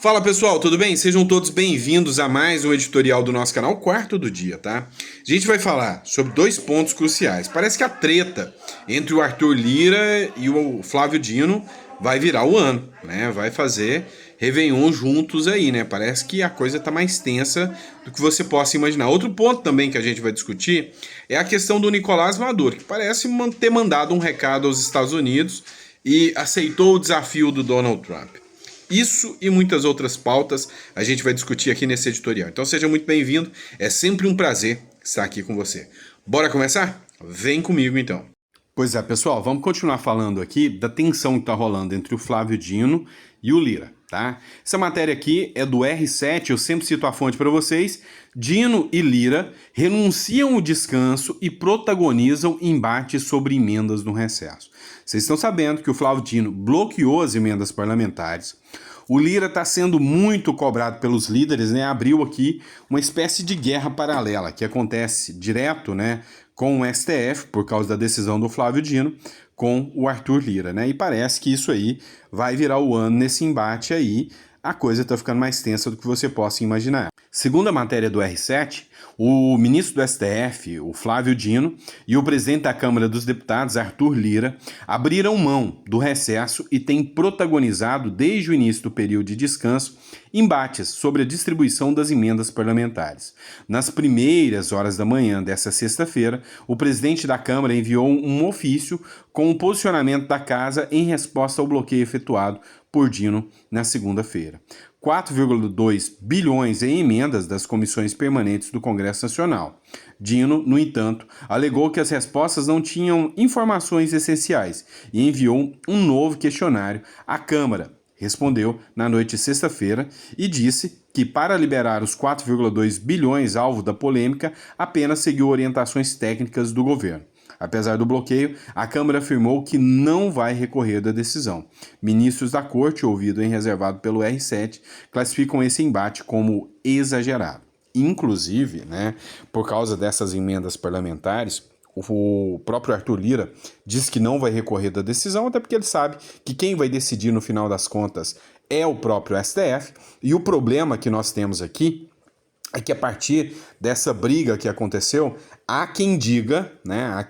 Fala pessoal, tudo bem? Sejam todos bem-vindos a mais um editorial do nosso canal, Quarto do Dia, tá? A gente vai falar sobre dois pontos cruciais. Parece que a treta entre o Arthur Lira e o Flávio Dino vai virar o ano, né? Vai fazer Réveillon juntos aí, né? Parece que a coisa tá mais tensa do que você possa imaginar. Outro ponto também que a gente vai discutir é a questão do Nicolás Maduro, que parece ter mandado um recado aos Estados Unidos e aceitou o desafio do Donald Trump. Isso e muitas outras pautas a gente vai discutir aqui nesse editorial. Então seja muito bem-vindo, é sempre um prazer estar aqui com você. Bora começar? Vem comigo então. Pois é, pessoal, vamos continuar falando aqui da tensão que está rolando entre o Flávio Dino e o Lira, tá? Essa matéria aqui é do R7, eu sempre cito a fonte para vocês. Dino e Lira renunciam o descanso e protagonizam embates sobre emendas no recesso. Vocês estão sabendo que o Flávio Dino bloqueou as emendas parlamentares. O Lira está sendo muito cobrado pelos líderes, né? Abriu aqui uma espécie de guerra paralela que acontece direto, né, com o STF, por causa da decisão do Flávio Dino, com o Arthur Lira, né? E parece que isso aí vai virar o ano nesse embate aí. A coisa está ficando mais tensa do que você possa imaginar. Segundo a matéria do R7, o ministro do STF, o Flávio Dino, e o presidente da Câmara dos Deputados, Arthur Lira, abriram mão do recesso e têm protagonizado, desde o início do período de descanso, embates sobre a distribuição das emendas parlamentares. Nas primeiras horas da manhã dessa sexta-feira, o presidente da Câmara enviou um ofício com o posicionamento da Casa em resposta ao bloqueio efetuado por Dino na segunda-feira. 4,2 bilhões em emendas das comissões permanentes do Congresso Nacional. Dino, no entanto, alegou que as respostas não tinham informações essenciais e enviou um novo questionário à Câmara. Respondeu na noite de sexta-feira e disse que, para liberar os 4,2 bilhões alvo da polêmica, apenas seguiu orientações técnicas do governo. Apesar do bloqueio, a Câmara afirmou que não vai recorrer da decisão. Ministros da Corte, ouvido em reservado pelo R7, classificam esse embate como exagerado. Inclusive, né, por causa dessas emendas parlamentares, o próprio Arthur Lira diz que não vai recorrer da decisão, até porque ele sabe que quem vai decidir no final das contas é o próprio STF. E o problema que nós temos aqui é que a partir dessa briga que aconteceu, há quem diga, né,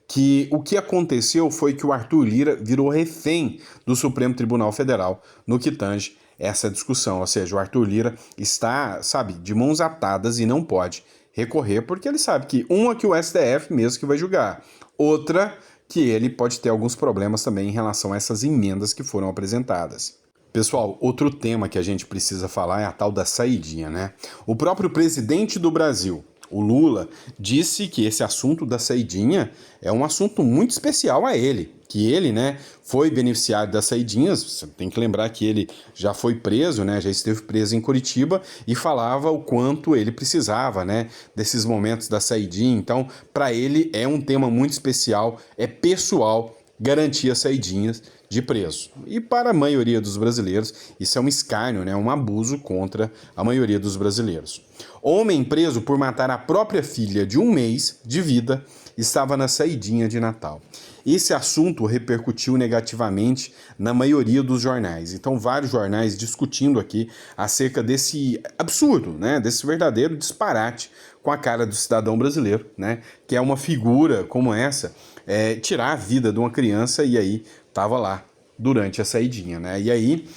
que o que aconteceu foi que o Arthur Lira virou refém do Supremo Tribunal Federal no que tange essa discussão. Ou seja, o Arthur Lira está, de mãos atadas e não pode recorrer, porque ele sabe que uma que o STF mesmo que vai julgar, outra que ele pode ter alguns problemas também em relação a essas emendas que foram apresentadas. Pessoal, outro tema que a gente precisa falar é a tal da saidinha, né? O próprio presidente do Brasil, o Lula, disse que esse assunto da saidinha é um assunto muito especial a ele, que ele, né, foi beneficiário das saidinhas. Você tem que lembrar que ele já foi preso, né, já esteve preso em Curitiba e falava o quanto ele precisava, né, desses momentos da saidinha. Então, para ele é um tema muito especial, é pessoal garantir as saidinhas de preso. E para a maioria dos brasileiros, isso é um escárnio, né? Um abuso contra a maioria dos brasileiros. Homem preso por matar a própria filha de 1 mês de vida estava na saidinha de Natal. Esse assunto repercutiu negativamente na maioria dos jornais. Então, vários jornais discutindo aqui acerca desse absurdo, né? Desse verdadeiro disparate com a cara do cidadão brasileiro, né? Que é uma figura como essa, tirar a vida de uma criança e aí estava lá durante a saidinha, né? E aí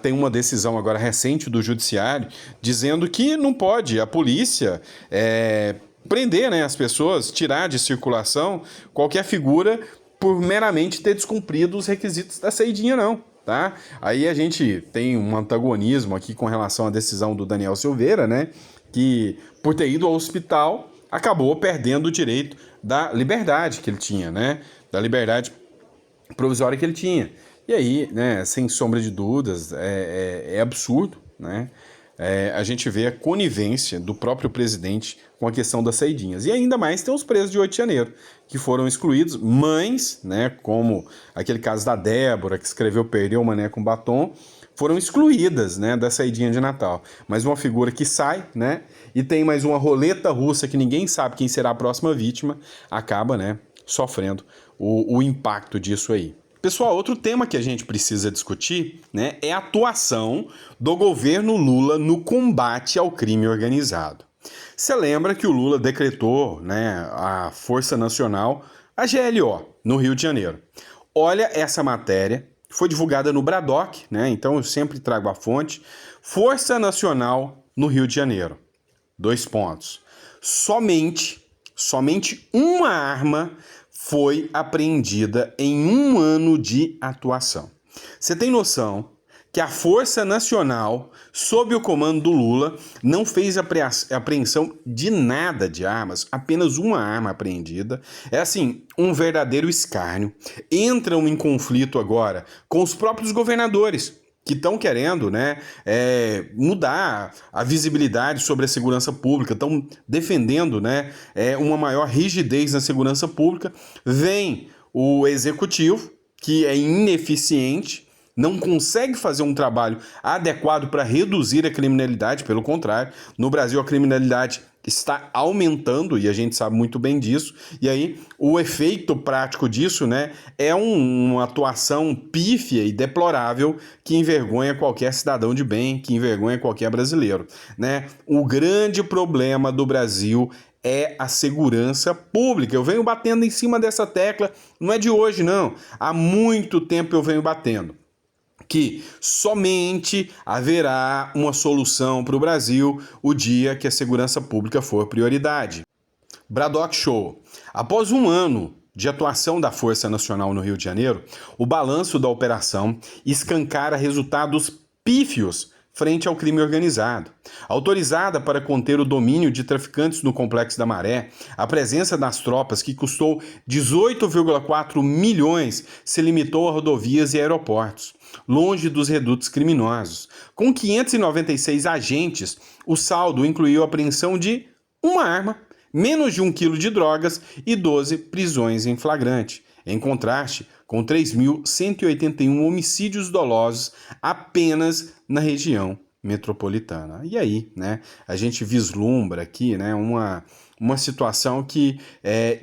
tem uma decisão agora recente do judiciário dizendo que não pode a polícia prender, né, as pessoas, tirar de circulação qualquer figura por meramente ter descumprido os requisitos da saidinha, não. Tá? Aí a gente tem um antagonismo aqui com relação à decisão do Daniel Silveira, né? Que por ter ido ao hospital acabou perdendo o direito da liberdade que ele tinha, né? Da liberdade provisória que ele tinha. E aí, né, sem sombra de dúvidas, é absurdo, né? A gente vê a conivência do próprio presidente com a questão das saidinhas. E ainda mais tem os presos de 8 de janeiro, que foram excluídos, mães, né, como aquele caso da Débora, que escreveu Perdeu o Mané com Batom, foram excluídas, né, da saidinha de Natal. Mas uma figura que sai, né, e tem mais uma roleta russa que ninguém sabe quem será a próxima vítima, acaba, né, sofrendo o impacto disso aí. Pessoal, outro tema que a gente precisa discutir, né, é a atuação do governo Lula no combate ao crime organizado. Você lembra que o Lula decretou, né, a Força Nacional, a GLO, no Rio de Janeiro. Olha essa matéria, foi divulgada no Bradock, né, então eu sempre trago a fonte. Força Nacional no Rio de Janeiro. 2 pontos. Somente uma arma foi apreendida em 1 ano de atuação. Você tem noção que a Força Nacional, sob o comando do Lula, não fez apreensão de nada de armas, apenas uma arma apreendida. É assim, um verdadeiro escárnio. Entram em conflito agora com os próprios governadores, que estão querendo, né, mudar a visibilidade sobre a segurança pública, estão defendendo, né, uma maior rigidez na segurança pública. Vem o executivo, que é ineficiente, não consegue fazer um trabalho adequado para reduzir a criminalidade, pelo contrário, no Brasil a criminalidade está aumentando e a gente sabe muito bem disso, e aí o efeito prático disso, né, é uma atuação pífia e deplorável que envergonha qualquer cidadão de bem, que envergonha qualquer brasileiro, né? O grande problema do Brasil é a segurança pública. Eu venho batendo em cima dessa tecla, não é de hoje não, há muito tempo eu venho batendo que somente haverá uma solução para o Brasil o dia que a segurança pública for prioridade. Bradock Show. Após 1 ano de atuação da Força Nacional no Rio de Janeiro, o balanço da operação escancara resultados pífios frente ao crime organizado. Autorizada para conter o domínio de traficantes no Complexo da Maré, a presença das tropas, que custou 18,4 milhões, se limitou a rodovias e aeroportos, longe dos redutos criminosos. Com 596 agentes, o saldo incluiu a apreensão de uma arma, menos de 1 quilo de drogas e 12 prisões em flagrante. Em contraste com 3.181 homicídios dolosos apenas na região metropolitana. E aí, né, a gente vislumbra aqui, né, uma situação que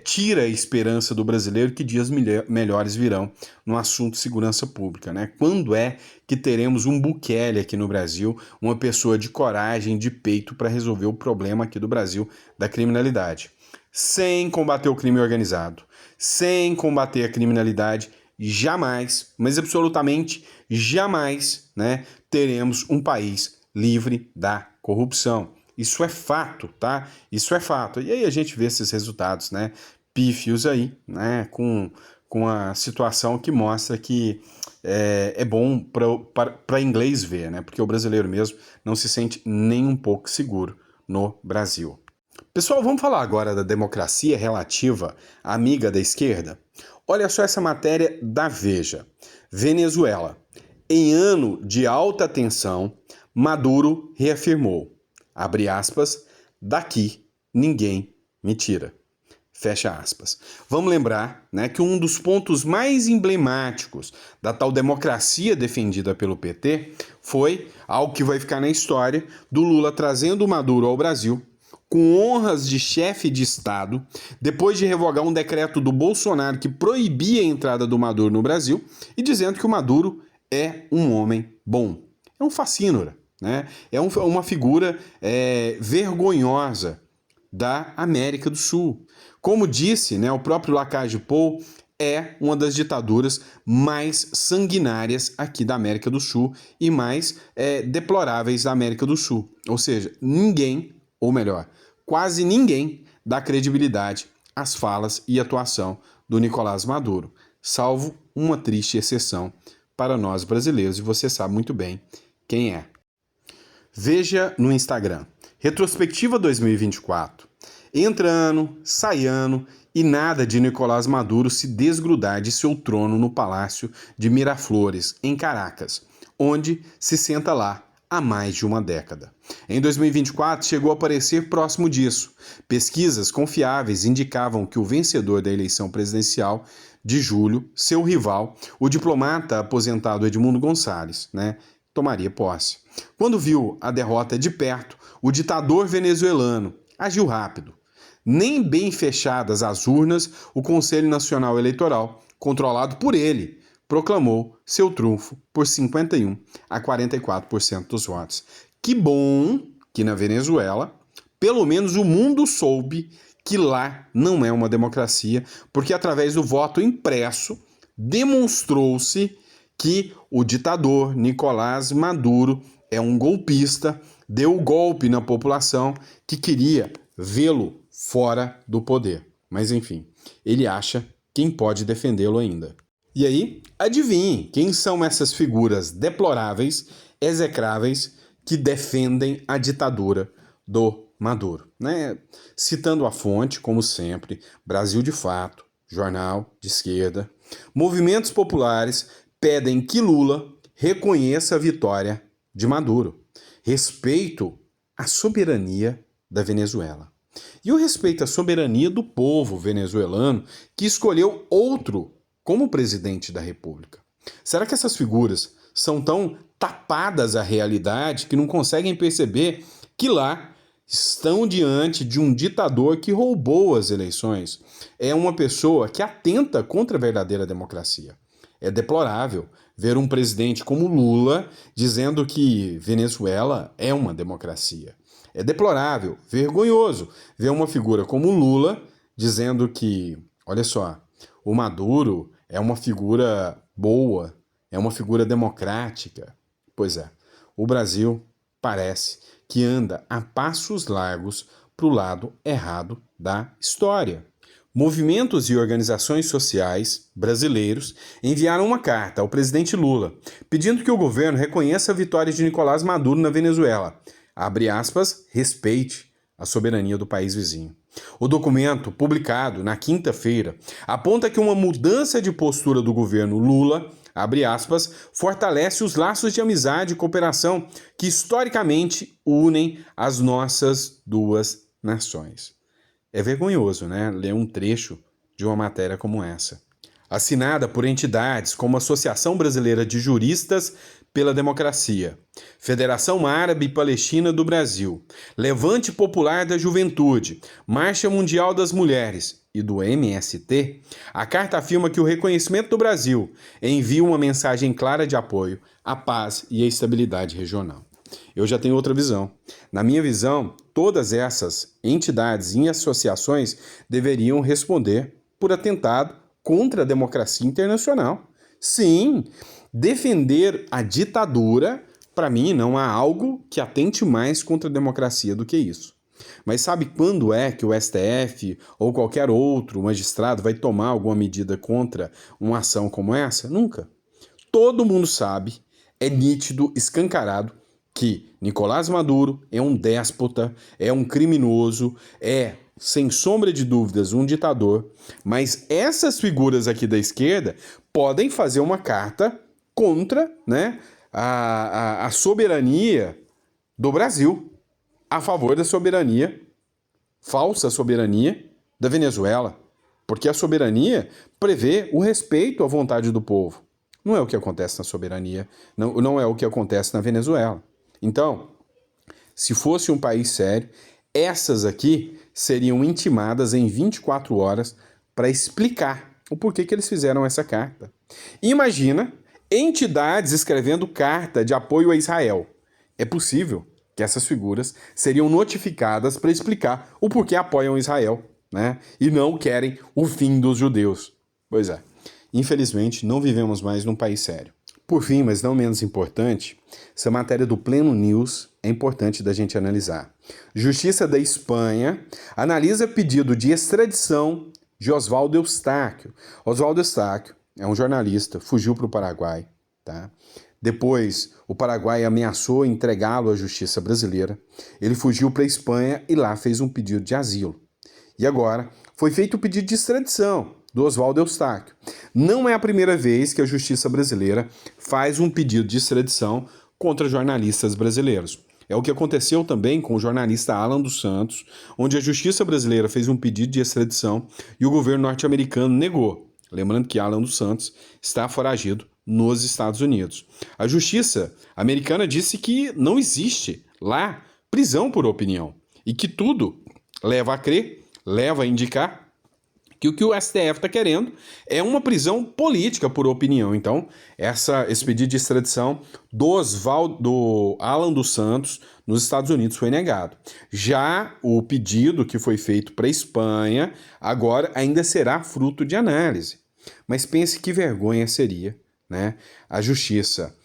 tira a esperança do brasileiro que dias melhores virão no assunto de segurança pública, né? Quando é que teremos um Bukele aqui no Brasil, uma pessoa de coragem, de peito para resolver o problema aqui do Brasil da criminalidade? Sem combater o crime organizado, sem combater a criminalidade, jamais, mas absolutamente jamais, né, teremos um país livre da corrupção. Isso é fato, tá? Isso é fato. E aí a gente vê esses resultados, né, pífios aí, né, com a situação que mostra que é bom para inglês ver, né, porque o brasileiro mesmo não se sente nem um pouco seguro no Brasil. Pessoal, vamos falar agora da democracia relativa amiga da esquerda? Olha só essa matéria da Veja. Venezuela. Em ano de alta tensão, Maduro reafirmou, abre aspas, daqui ninguém me tira. Fecha aspas. Vamos lembrar, né, que um dos pontos mais emblemáticos da tal democracia defendida pelo PT foi algo que vai ficar na história do Lula trazendo o Maduro ao Brasil com honras de chefe de Estado, depois de revogar um decreto do Bolsonaro que proibia a entrada do Maduro no Brasil e dizendo que o Maduro é um homem bom. É um facínora, né? É uma figura vergonhosa da América do Sul. Como disse, né, o próprio Lacage Pou, é uma das ditaduras mais sanguinárias aqui da América do Sul e mais deploráveis da América do Sul. Ou seja, ninguém, ou melhor, quase ninguém dá credibilidade às falas e atuação do Nicolás Maduro, salvo uma triste exceção para nós brasileiros, e você sabe muito bem quem é. Veja no Instagram, Retrospectiva 2024. Entra ano, sai ano e nada de Nicolás Maduro se desgrudar de seu trono no Palácio de Miraflores, em Caracas, onde se senta lá há mais de uma década. Em 2024, chegou a parecer próximo disso. Pesquisas confiáveis indicavam que o vencedor da eleição presidencial de julho, seu rival, o diplomata aposentado Edmundo Gonçalves, né, tomaria posse. Quando viu a derrota de perto, o ditador venezuelano agiu rápido. Nem bem fechadas as urnas, o Conselho Nacional Eleitoral, controlado por ele, proclamou seu trunfo por 51 a 44% dos votos. Que bom que na Venezuela, pelo menos o mundo soube que lá não é uma democracia, porque através do voto impresso demonstrou-se que o ditador Nicolás Maduro é um golpista, deu o golpe na população que queria vê-lo fora do poder. Mas enfim, ele acha quem pode defendê-lo ainda. E aí, adivinhe quem são essas figuras deploráveis, execráveis, que defendem a ditadura do Maduro, né? Citando a fonte, como sempre, Brasil de Fato, jornal de esquerda. Movimentos populares pedem que Lula reconheça a vitória de Maduro. Respeito à soberania da Venezuela. E o respeito à soberania do povo venezuelano que escolheu outro como presidente da República. Será que essas figuras são tão tapadas à realidade que não conseguem perceber que lá estão diante de um ditador que roubou as eleições? É uma pessoa que atenta contra a verdadeira democracia. É deplorável ver um presidente como Lula dizendo que Venezuela é uma democracia. É deplorável, vergonhoso ver uma figura como Lula dizendo que, olha só, o Maduro é uma figura boa, é uma figura democrática. Pois é, o Brasil parece que anda a passos largos para o lado errado da história. Movimentos e organizações sociais brasileiros enviaram uma carta ao presidente Lula, pedindo que o governo reconheça a vitória de Nicolás Maduro na Venezuela. Abre aspas, respeite a soberania do país vizinho. O documento, publicado na quinta-feira, aponta que uma mudança de postura do governo Lula, abre aspas, fortalece os laços de amizade e cooperação que historicamente unem as nossas duas nações. É vergonhoso, né, ler um trecho de uma matéria como essa. Assinada por entidades como a Associação Brasileira de Juristas pela Democracia, Federação Árabe e Palestina do Brasil, Levante Popular da Juventude, Marcha Mundial das Mulheres e do MST, a carta afirma que o reconhecimento do Brasil envia uma mensagem clara de apoio à paz e à estabilidade regional. Eu já tenho outra visão. Na minha visão, todas essas entidades e associações deveriam responder por atentado contra a democracia internacional. Sim, defender a ditadura, para mim, não há algo que atente mais contra a democracia do que isso. Mas sabe quando é que o STF ou qualquer outro magistrado vai tomar alguma medida contra uma ação como essa? Nunca. Todo mundo sabe, é nítido, escancarado, que Nicolás Maduro é um déspota, é um criminoso, é, sem sombra de dúvidas, um ditador, mas essas figuras aqui da esquerda podem fazer uma carta contra, né, a soberania do Brasil, a favor da soberania, falsa soberania da Venezuela, porque a soberania prevê o respeito à vontade do povo. Não é o que acontece na soberania, não é o que acontece na Venezuela. Então, se fosse um país sério, essas aqui seriam intimadas em 24 horas para explicar o porquê que eles fizeram essa carta. Imagina entidades escrevendo carta de apoio a Israel. É possível que essas figuras seriam notificadas para explicar o porquê apoiam Israel, né? E não querem o fim dos judeus. Pois é, infelizmente não vivemos mais num país sério. Por fim, mas não menos importante, essa matéria do Pleno News é importante da gente analisar. Justiça da Espanha analisa pedido de extradição de Oswaldo Eustáquio. Oswaldo Eustáquio é um jornalista, fugiu para o Paraguai, tá? Depois, o Paraguai ameaçou entregá-lo à justiça brasileira. Ele fugiu para a Espanha e lá fez um pedido de asilo. E agora, foi feito o pedido de extradição do Oswaldo Eustáquio. Não é a primeira vez que a justiça brasileira faz um pedido de extradição contra jornalistas brasileiros. É o que aconteceu também com o jornalista Alan dos Santos, onde a justiça brasileira fez um pedido de extradição e o governo norte-americano negou. Lembrando que Alan dos Santos está foragido nos Estados Unidos. A justiça americana disse que não existe lá prisão por opinião e que tudo leva a crer, leva a indicar que o STF está querendo é uma prisão política por opinião. Então, esse pedido de extradição do Alan dos Santos nos Estados Unidos foi negado. Já o pedido que foi feito para a Espanha, agora ainda será fruto de análise. Mas pense que vergonha seria, né, a justiça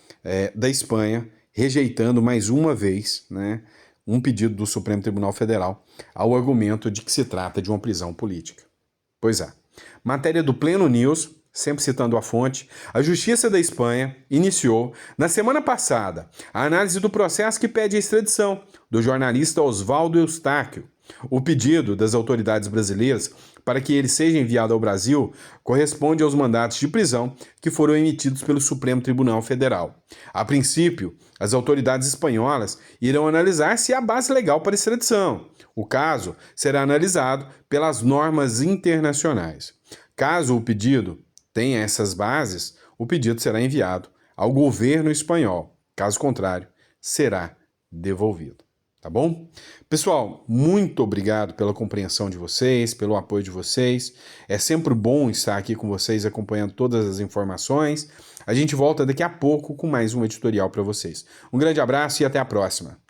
da Espanha rejeitando mais uma vez, né, um pedido do Supremo Tribunal Federal ao argumento de que se trata de uma prisão política. Pois é. Matéria do Pleno News, sempre citando a fonte, a Justiça da Espanha iniciou, na semana passada, a análise do processo que pede a extradição do jornalista Osvaldo Eustáquio. O pedido das autoridades brasileiras para que ele seja enviado ao Brasil corresponde aos mandatos de prisão que foram emitidos pelo Supremo Tribunal Federal. A princípio, as autoridades espanholas irão analisar se há base legal para extradição. O caso será analisado pelas normas internacionais. Caso o pedido tenha essas bases, o pedido será enviado ao governo espanhol. Caso contrário, será devolvido. Tá bom? Pessoal, muito obrigado pela compreensão de vocês, pelo apoio de vocês. É sempre bom estar aqui com vocês acompanhando todas as informações. A gente volta daqui a pouco com mais um editorial para vocês. Um grande abraço e até a próxima.